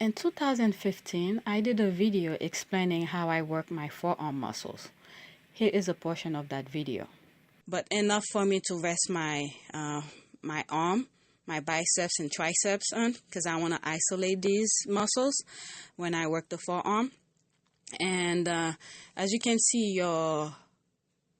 In 2015, I did a video explaining how I work my forearm muscles. Here is a portion of that video. But enough for me to rest my arm, my biceps and triceps on, because I want to isolate these muscles when I work the forearm. And as you can see, your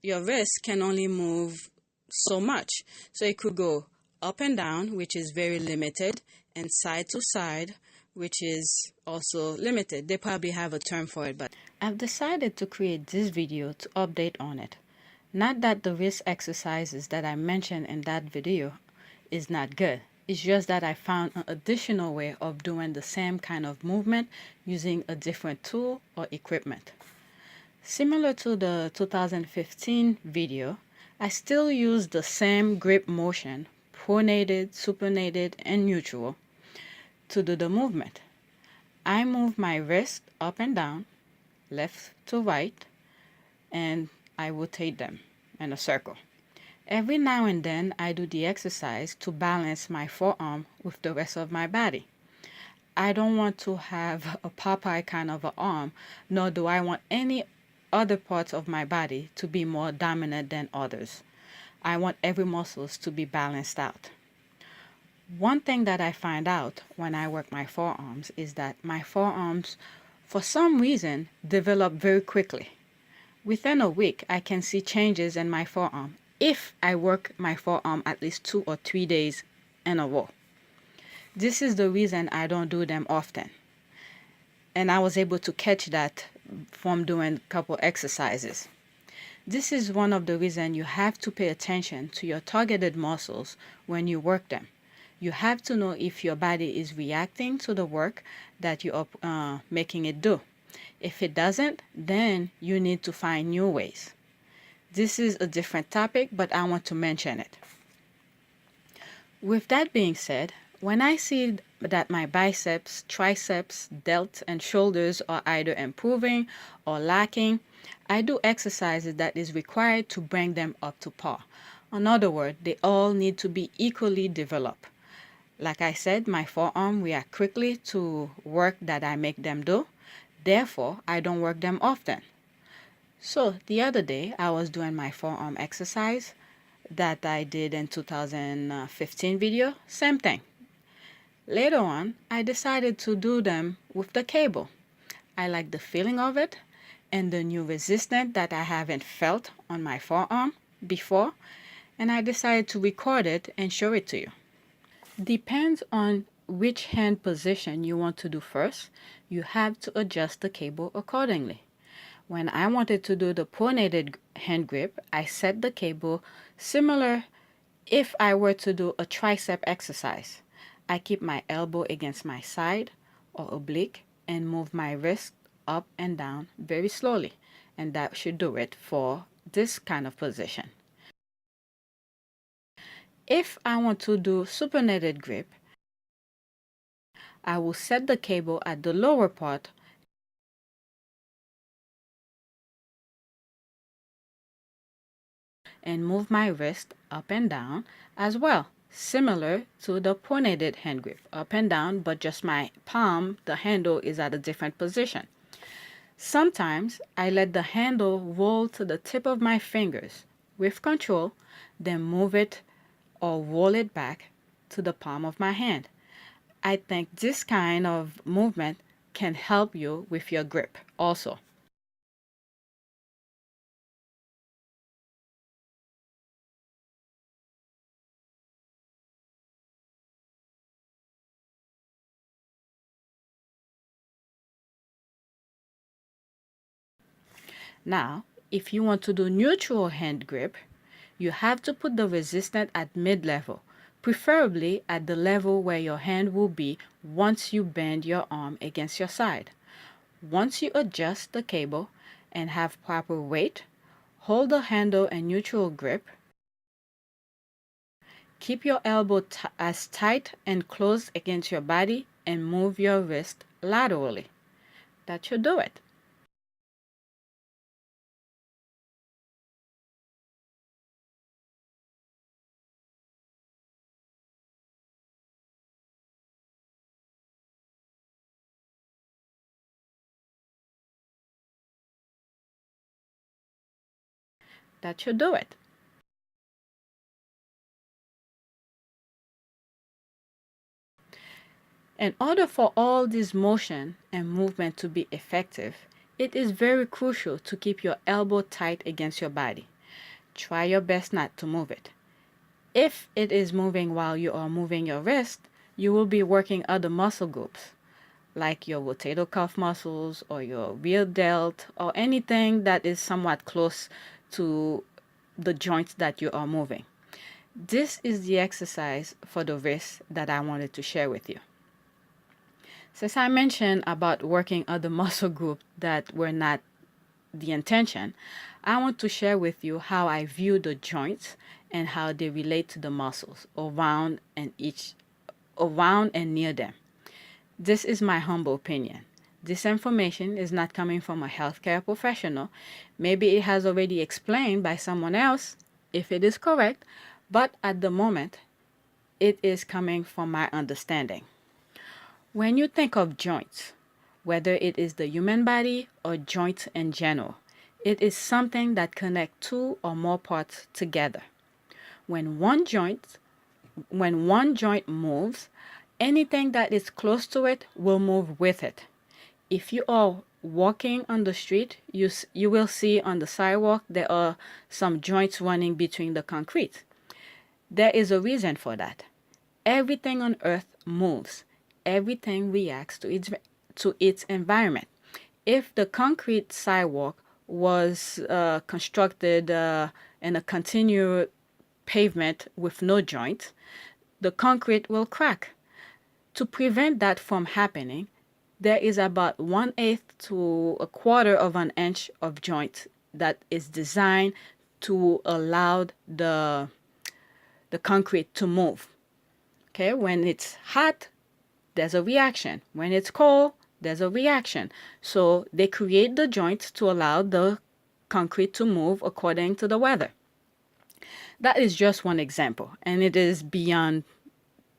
wrist can only move so much. So it could go up and down, which is very limited, and side to side, which is also limited. They probably have a term for it, but I've decided to create this video to update on it. Not that the wrist exercises that I mentioned in that video is not good. It's just that I found an additional way of doing the same kind of movement using a different tool or equipment. Similar to the 2015 video, I still use the same grip motion, pronated, supinated, and neutral, to do the movement. I move my wrist up and down, left to right, and I rotate them in a circle. Every now and then I do the exercise to balance my forearm with the rest of my body. I don't want to have a Popeye kind of an arm, nor do I want any other parts of my body to be more dominant than others. I want every muscle to be balanced out. One thing that I find out when I work my forearms is that my forearms, for some reason, develop very quickly. Within a week, I can see changes in my forearm if I work my forearm at least 2 or 3 days in a row. This is the reason I don't do them often. And I was able to catch that from doing a couple exercises. This is one of the reasons you have to pay attention to your targeted muscles when you work them. You have to know if your body is reacting to the work that you are making it do. If it doesn't, then you need to find new ways. This is a different topic, but I want to mention it. With that being said, when I see that my biceps, triceps, delts, and shoulders are either improving or lacking, I do exercises that is required to bring them up to par. In other words, they all need to be equally developed. Like I said, my forearm react quickly to work that I make them do. Therefore, I don't work them often. So the other day, I was doing my forearm exercise that I did in 2015 video. Same thing. Later on, I decided to do them with the cable. I like the feeling of it and the new resistance that I haven't felt on my forearm before, and I decided to record it and show it to you. Depends on which hand position you want to do first. You have to adjust the cable accordingly. When I wanted to do the pronated hand grip, I set the cable similar if I were to do a tricep exercise. I keep my elbow against my side or oblique and move my wrist up and down very slowly, and that should do it for this kind of position. If I want to do supinated grip, I will set the cable at the lower part and move my wrist up and down as well, similar to the pronated hand grip, up and down, but just my palm, the handle is at a different position. Sometimes I let the handle roll to the tip of my fingers with control, then move it or roll it back to the palm of my hand. I think this kind of movement can help you with your grip also. Now, if you want to do neutral hand grip, you have to put the resistance at mid-level, preferably at the level where your hand will be once you bend your arm against your side. Once you adjust the cable and have proper weight, hold the handle in neutral grip. Keep your elbow as tight and close against your body and move your wrist laterally. That should do it. that should do it. In order for all this motion and movement to be effective, it is very crucial to keep your elbow tight against your body. Try your best not to move it. If it is moving while you are moving your wrist, you will be working other muscle groups, like your rotator cuff muscles or your rear delt or anything that is somewhat close to the joints that you are moving. This is the exercise for the wrist that I wanted to share with you. Since I mentioned about working other muscle groups that were not the intention, I want to share with you how I view the joints and how they relate to the muscles around and near them. This is my humble opinion. This information is not coming from a healthcare professional. Maybe it has already explained by someone else, if it is correct, but at the moment, it is coming from my understanding. When you think of joints, whether it is the human body or joints in general, it is something that connects two or more parts together. When one joint moves, anything that is close to it will move with it. If you are walking on the street, you will see on the sidewalk there are some joints running between the concrete. There is a reason for that. Everything on earth moves. Everything reacts to its environment. If the concrete sidewalk was constructed in a continuous pavement with no joint, the concrete will crack. To prevent that from happening, there is about 1/8 to 1/4 of an inch of joint that is designed to allow the concrete to move. Okay, when it's hot, there's a reaction. When it's cold, there's a reaction. So they create the joints to allow the concrete to move according to the weather. That is just one example, and it is beyond,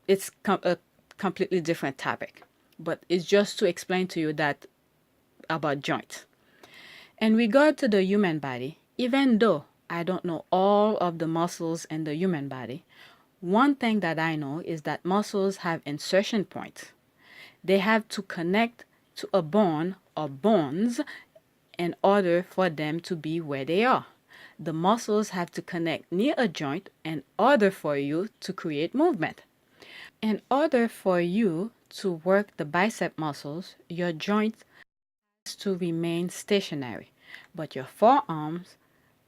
it's a completely different topic. But it's just to explain to you that about joints. In regard to the human body, even though I don't know all of the muscles in the human body, one thing that I know is that muscles have insertion points. They have to connect to a bone or bones in order for them to be where they are. The muscles have to connect near a joint in order for you to create movement. In order for you to work the bicep muscles, your joint has to remain stationary, but your forearms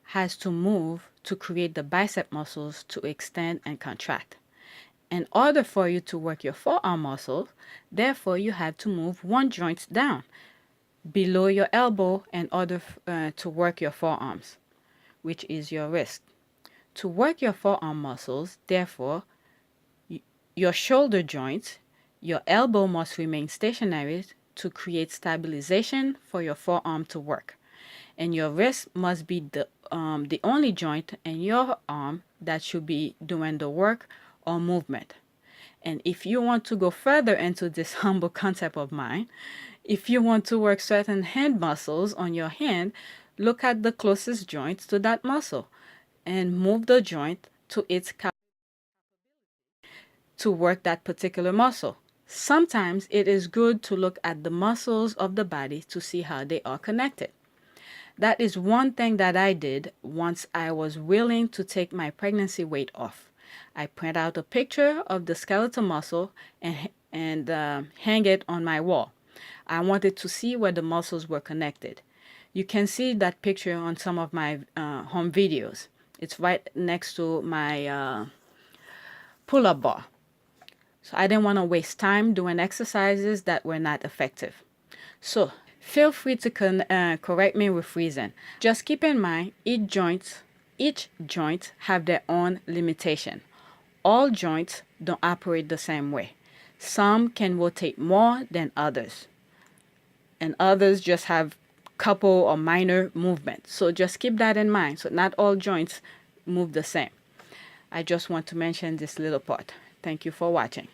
has to move to create the bicep muscles to extend and contract. In order for you to work your forearm muscles, therefore you have to move one joint down below your elbow in order to work your forearms, which is your wrist. To work your forearm muscles, therefore, your shoulder joints, your elbow must remain stationary to create stabilization for your forearm to work. And your wrist must be the only joint in your arm that should be doing the work or movement. And if you want to go further into this humble concept of mine, if you want to work certain hand muscles on your hand, look at the closest joints to that muscle and move the joint to its capacity to work that particular muscle. Sometimes it is good to look at the muscles of the body to see how they are connected. That is one thing that I did once I was willing to take my pregnancy weight off. I print out a picture of the skeletal muscle and hang it on my wall. I wanted to see where the muscles were connected. You can see that picture on some of my home videos. It's right next to my pull-up bar. So I didn't want to waste time doing exercises that were not effective. So feel free to correct me with reason. Just keep in mind each joint have their own limitation. All joints don't operate the same way. Some can rotate more than others, and others just have couple or minor movements. So just keep that in mind. So not all joints move the same. I just want to mention this little part. Thank you for watching.